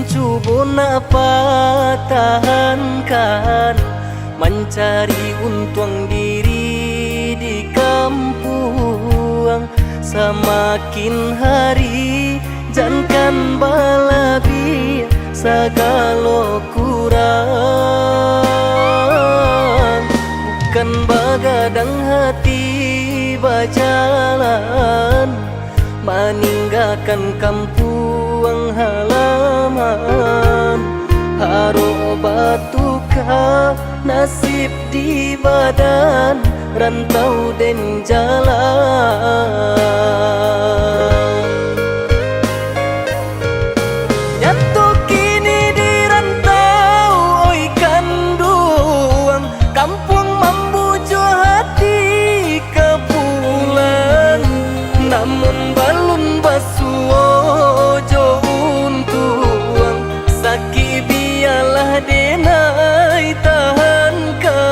mencoba nak pertahankan, mencari untung diri di kampung. Semakin hari jangan balabi segala kurang. Bukan bagadang hati berjalan, meninggalkan kampung halaman. Haro batukah nasib di badan, rantau dan jalan. Jatuh kini di rantau, oi kanduang, kampung membujuk hati ke pulang. Namun balun basuo jo untuang, sakit biarlah denai tahankan.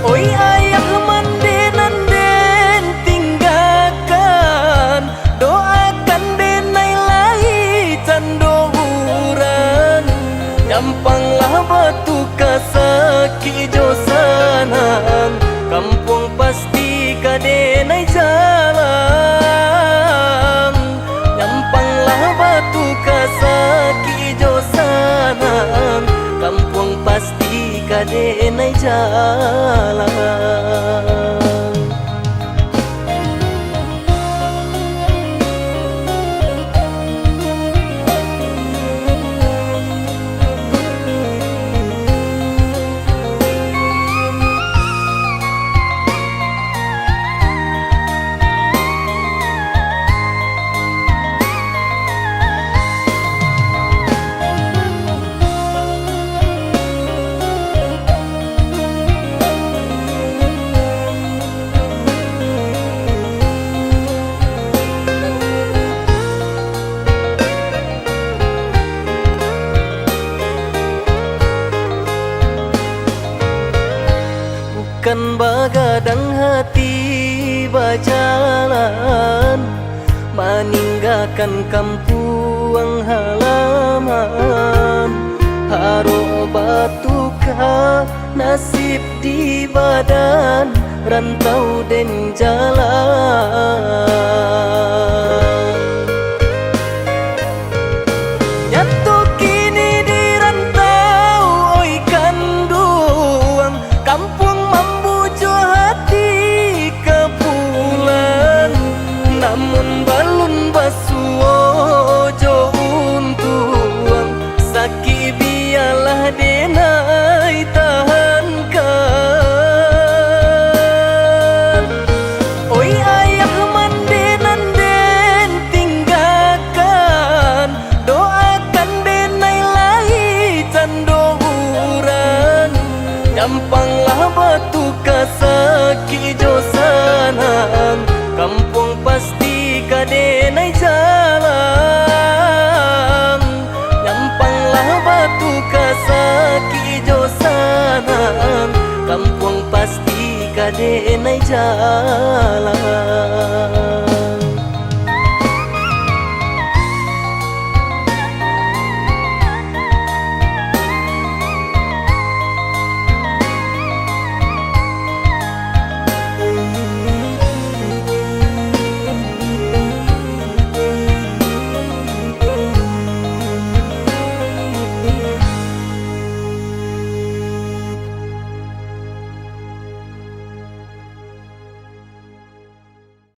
Oi ayah mandenan den tinggalkan, doakan denai lai cando urang. Gampanglah batu kasaki jo sanang, kampung pasti kadenai jalan. Gampanglah batu kasaki jo sanang, kampung pasti kadenai jalan. Bukan bagadang hati berjalan, meninggalkan kampung halaman. Haro batukah nasib di badan, rantau dan jalan. Jatuh kini di rantau, oi kanduang, kampung membujuk hati ke pulang. Namun balun basuo jo untuang, sakit biarlah denai tahankan. Oi ayah mandenan den tinggalkan, doakan denai lai cando urang. Gampanglah batu kasaki jo sanang, kampung pasti kadenai jalan. Gampanglah batu kasaki jo sanang, kampung pasti kadenai jalan.